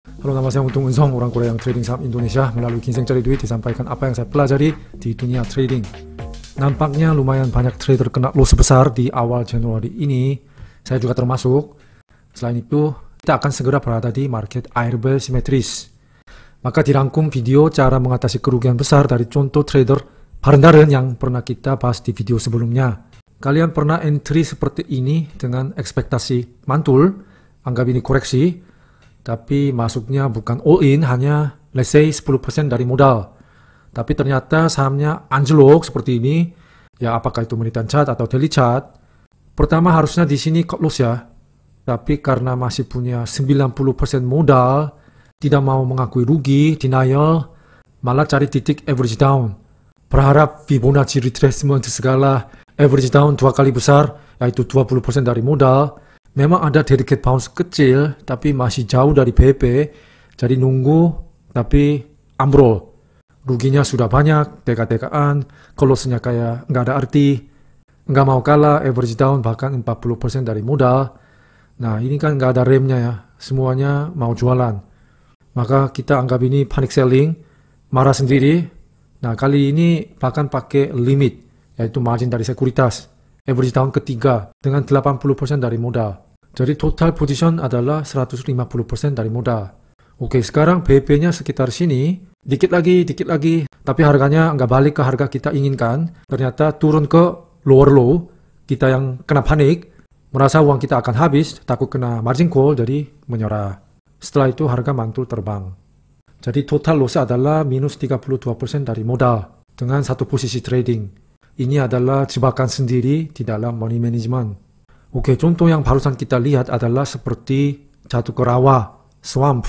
Halo, nama saya Untung Unsong, orang Korea yang trading saham Indonesia. Melalui Ginseng Cari Duit disampaikan apa yang saya pelajari di dunia trading. Nampaknya lumayan banyak trader kena loss besar di awal Januari ini. Saya juga termasuk. Selain itu, kita akan segera berada di market airbell simetris. Maka dirangkum video cara mengatasi kerugian besar dari contoh trader Parendaren yang pernah kita bahas di video sebelumnya. Kalian pernah entry seperti ini dengan ekspektasi mantul, anggap ini koreksi, tapi masuknya bukan all in, hanya let's say 10% dari modal. Tapi ternyata sahamnya anjlok seperti ini. Ya, apakah itu menitan chart atau daily chart? Pertama harusnya di sini cut loss ya. Tapi karena masih punya 90% modal, tidak mau mengakui rugi, denial, malah cari titik average down. Berharap Fibonacci retracement segala, average down 2 kali besar, yaitu 20% dari modal. Memang ada dedicated bounce kecil, tapi masih jauh dari BP, jadi nunggu, tapi ambrol. Ruginya sudah banyak, teka-tekaan, close-nya kayak nggak ada arti, nggak mau kalah, average down bahkan 40% dari modal. Nah, ini kan nggak ada remnya ya, semuanya mau jualan. Maka kita anggap ini panic selling, marah sendiri. Nah, kali ini bahkan pakai limit, yaitu margin dari sekuritas. Average down ketiga dengan 80% dari modal. Jadi total position adalah 150% dari modal. Oke, sekarang BP-nya sekitar sini. Dikit lagi. Tapi harganya nggak balik ke harga kita inginkan. Ternyata turun ke lower low. Kita yang kena panik. Merasa uang kita akan habis. Takut kena margin call. Jadi menyerah. Setelah itu harga mantul terbang. Jadi total loss adalah minus 32% dari modal. Dengan satu posisi trading. Ini adalah jebakan sendiri di dalam money management. Oke, contoh yang barusan kita lihat adalah seperti jatuh ke rawa, swamp.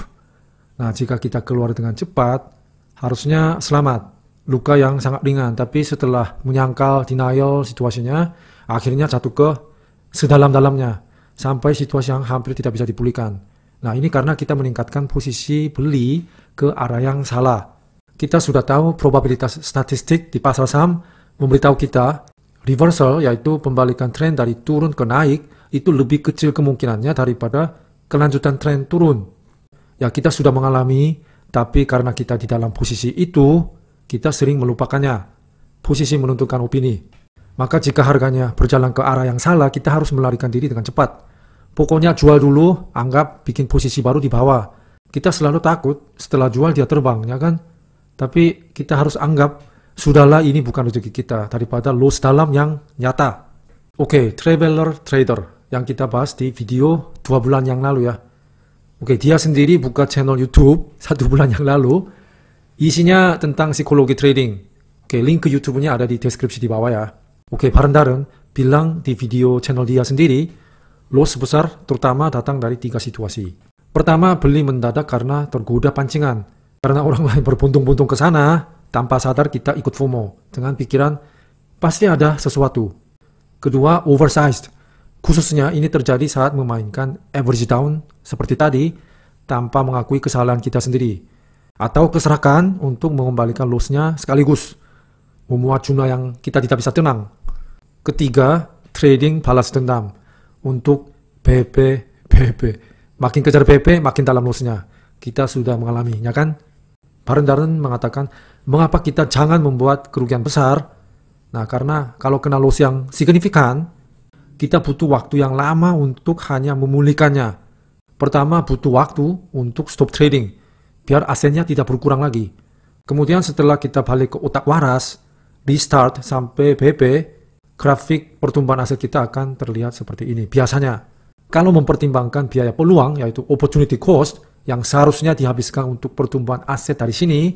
Nah, jika kita keluar dengan cepat, harusnya selamat. Luka yang sangat ringan, tapi setelah menyangkal, denial situasinya, akhirnya jatuh ke sedalam-dalamnya. Sampai situasi yang hampir tidak bisa dipulihkan. Nah, ini karena kita meningkatkan posisi beli ke arah yang salah. Kita sudah tahu probabilitas statistik di pasar saham memberitahu kita reversal, yaitu pembalikan tren dari turun ke naik, itu lebih kecil kemungkinannya daripada kelanjutan tren turun. Ya, kita sudah mengalami, tapi karena kita di dalam posisi itu, kita sering melupakannya. Posisi menentukan opini. Maka jika harganya berjalan ke arah yang salah, kita harus melarikan diri dengan cepat. Pokoknya jual dulu, anggap bikin posisi baru di bawah. Kita selalu takut setelah jual dia terbang, ya kan? Tapi kita harus anggap sudahlah, ini bukan rezeki kita daripada loss dalam yang nyata. Oke, traveler trader yang kita bahas di video 2 bulan yang lalu ya. Oke, dia sendiri buka channel YouTube 1 bulan yang lalu. Isinya tentang psikologi trading. Oke, link ke YouTube-nya ada di deskripsi di bawah ya. Oke, Parendaren bilang di video channel dia sendiri, loss besar terutama datang dari 3 situasi. Pertama, beli mendadak karena tergoda pancingan. Karena orang lain berbuntung-buntung ke sana, tanpa sadar kita ikut FOMO dengan pikiran pasti ada sesuatu. Kedua, oversized. Khususnya ini terjadi saat memainkan average down seperti tadi tanpa mengakui kesalahan kita sendiri. Atau keserakahan untuk mengembalikan loss-nya sekaligus. Memuat jumlah yang kita tidak bisa tenang. Ketiga, trading balas dendam. Untuk BP. Makin kejar BP, makin dalam loss-nya. Kita sudah mengalaminya kan? Parendaren mengatakan, mengapa kita jangan membuat kerugian besar? Nah, karena kalau kena loss yang signifikan, kita butuh waktu yang lama untuk hanya memulihkannya. Pertama, butuh waktu untuk stop trading, biar asetnya tidak berkurang lagi. Kemudian setelah kita balik ke otak waras, restart sampai BP, grafik pertumbuhan aset kita akan terlihat seperti ini. Biasanya, kalau mempertimbangkan biaya peluang, yaitu opportunity cost, yang seharusnya dihabiskan untuk pertumbuhan aset dari sini,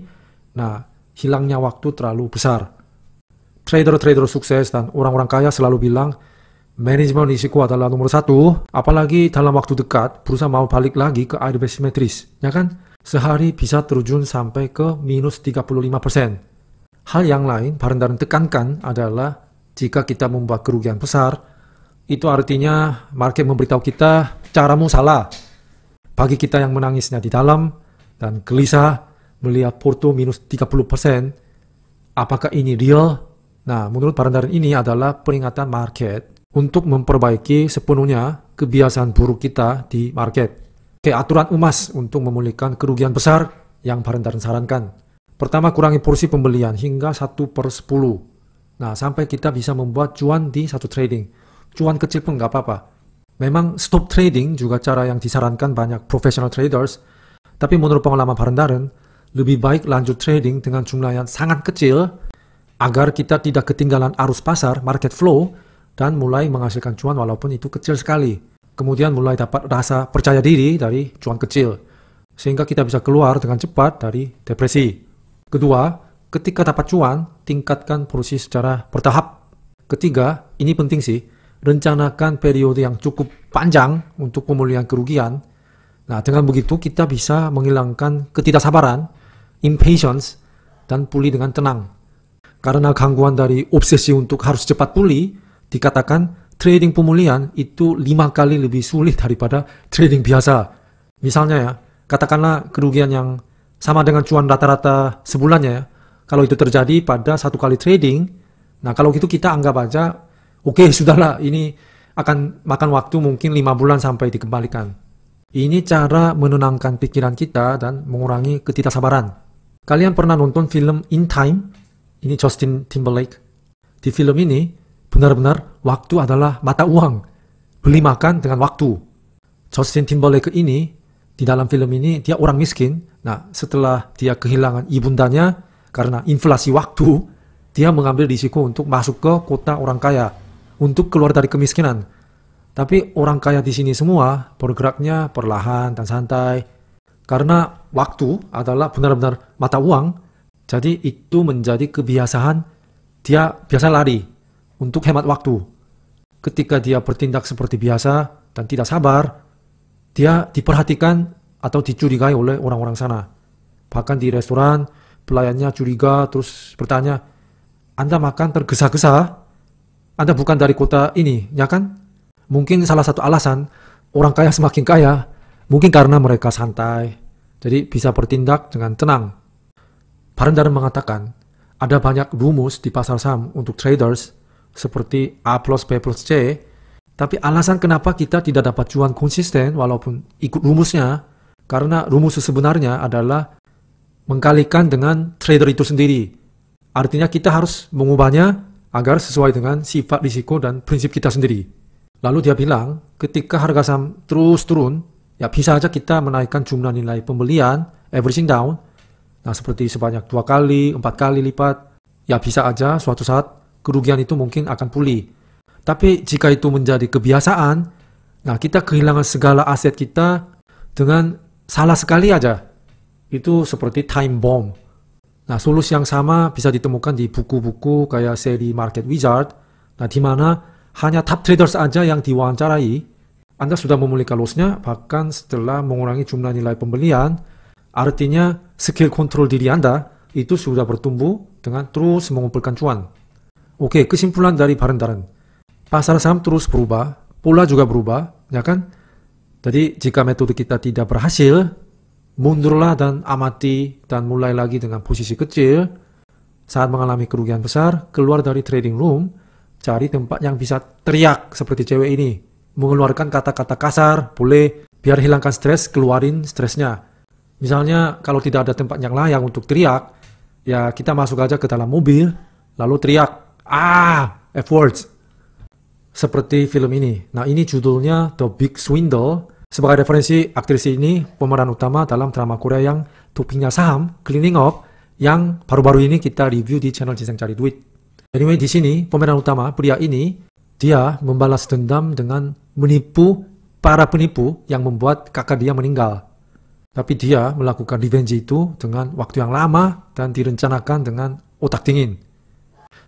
nah, hilangnya waktu terlalu besar. Trader-trader sukses dan orang-orang kaya selalu bilang, manajemen risiko adalah nomor 1, apalagi dalam waktu dekat, berusaha mau balik lagi ke airbell simetris, ya kan? Sehari bisa terjun sampai ke minus 35%. Hal yang lain, Parendaren tekankan adalah, jika kita membuat kerugian besar, itu artinya market memberitahu kita, caramu salah. Bagi kita yang menangisnya di dalam dan gelisah melihat porto minus 30%, apakah ini real? Nah, menurut Parendaren ini adalah peringatan market untuk memperbaiki sepenuhnya kebiasaan buruk kita di market. Oke, aturan emas untuk memulihkan kerugian besar yang Barendaran sarankan. Pertama, kurangi porsi pembelian hingga 1/10. Nah, sampai kita bisa membuat cuan di satu trading. Cuan kecil pun nggak apa-apa. Memang stop trading juga cara yang disarankan banyak professional traders. Tapi menurut pengalaman Barendaran, lebih baik lanjut trading dengan jumlah yang sangat kecil agar kita tidak ketinggalan arus pasar, market flow, dan mulai menghasilkan cuan walaupun itu kecil sekali. Kemudian mulai dapat rasa percaya diri dari cuan kecil, sehingga kita bisa keluar dengan cepat dari depresi. Kedua, ketika dapat cuan, tingkatkan porsi secara bertahap. Ketiga, ini penting sih, rencanakan periode yang cukup panjang untuk pemulihan kerugian. Nah, dengan begitu kita bisa menghilangkan ketidaksabaran, impatience, dan pulih dengan tenang. Karena gangguan dari obsesi untuk harus cepat pulih, dikatakan trading pemulihan itu 5 kali lebih sulit daripada trading biasa. Misalnya ya, katakanlah kerugian yang sama dengan cuan rata-rata sebulannya ya, kalau itu terjadi pada 1 kali trading, nah kalau gitu kita anggap aja, oke, sudahlah, ini akan makan waktu mungkin 5 bulan sampai dikembalikan. Ini cara menenangkan pikiran kita dan mengurangi ketidaksabaran. Kalian pernah nonton film In Time? Ini Justin Timberlake. Di film ini, benar-benar waktu adalah mata uang. Beli makan dengan waktu. Justin Timberlake ini, di dalam film ini, dia orang miskin. Nah, setelah dia kehilangan ibundanya karena inflasi waktu, dia mengambil risiko untuk masuk ke kota orang kaya, untuk keluar dari kemiskinan. Tapi orang kaya di sini semua bergeraknya perlahan dan santai. Karena waktu adalah benar-benar mata uang, jadi itu menjadi kebiasaan dia biasa lari untuk hemat waktu. Ketika dia bertindak seperti biasa dan tidak sabar, dia diperhatikan atau dicurigai oleh orang-orang sana. Bahkan di restoran, pelayannya curiga terus bertanya, "Anda makan tergesa-gesa? Anda bukan dari kota ini, ya kan?" Mungkin salah satu alasan orang kaya semakin kaya, mungkin karena mereka santai, jadi bisa bertindak dengan tenang. Barendaran mengatakan, ada banyak rumus di pasar saham untuk traders, seperti A plus B plus C, tapi alasan kenapa kita tidak dapat cuan konsisten walaupun ikut rumusnya, karena rumus sebenarnya adalah mengkalikan dengan trader itu sendiri. Artinya kita harus mengubahnya agar sesuai dengan sifat risiko dan prinsip kita sendiri. Lalu dia bilang, ketika harga saham terus turun, ya bisa aja kita menaikkan jumlah nilai pembelian, averaging down, nah seperti sebanyak 2 kali, 4 kali lipat, ya bisa aja suatu saat kerugian itu mungkin akan pulih. Tapi jika itu menjadi kebiasaan, nah kita kehilangan segala aset kita dengan salah sekali aja. Itu seperti time bomb. Nah, solusi yang sama bisa ditemukan di buku-buku kayak seri Market Wizard, nah di mana hanya top traders aja yang diwawancarai. Anda sudah memulihkan loss-nya bahkan setelah mengurangi jumlah nilai pembelian. Artinya skill kontrol diri Anda itu sudah bertumbuh dengan terus mengumpulkan cuan. Oke, kesimpulan dari Barendaran. Pasar saham terus berubah, pola juga berubah, ya kan? Jadi jika metode kita tidak berhasil, mundurlah dan amati dan mulai lagi dengan posisi kecil. Saat mengalami kerugian besar, keluar dari trading room, cari tempat yang bisa teriak seperti cewek ini. Mengeluarkan kata-kata kasar, boleh, biar hilangkan stres, keluarin stresnya. Misalnya kalau tidak ada tempat yang layak untuk teriak, ya kita masuk aja ke dalam mobil, lalu teriak, F-words. Seperti film ini. Nah, ini judulnya The Big Swindle. Sebagai referensi, aktris ini pemeran utama dalam drama Korea yang topiknya saham, Cleaning Up, yang baru-baru ini kita review di channel Ginseng Cari Duit. Anyway, di sini pemeran utama, pria ini, dia membalas dendam dengan menipu para penipu yang membuat kakak dia meninggal. Tapi dia melakukan revenge itu dengan waktu yang lama dan direncanakan dengan otak dingin.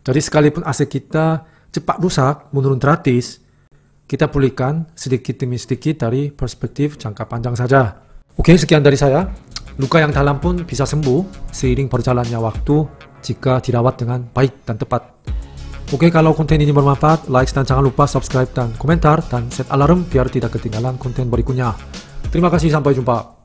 Jadi sekalipun aset kita cepat rusak, menurun drastis, kita pulihkan sedikit demi sedikit dari perspektif jangka panjang saja. Oke, sekian dari saya. Luka yang dalam pun bisa sembuh seiring berjalannya waktu jika dirawat dengan baik dan tepat. Oke, kalau konten ini bermanfaat, like dan jangan lupa subscribe dan komentar dan set alarm biar tidak ketinggalan konten berikutnya. Terima kasih, sampai jumpa.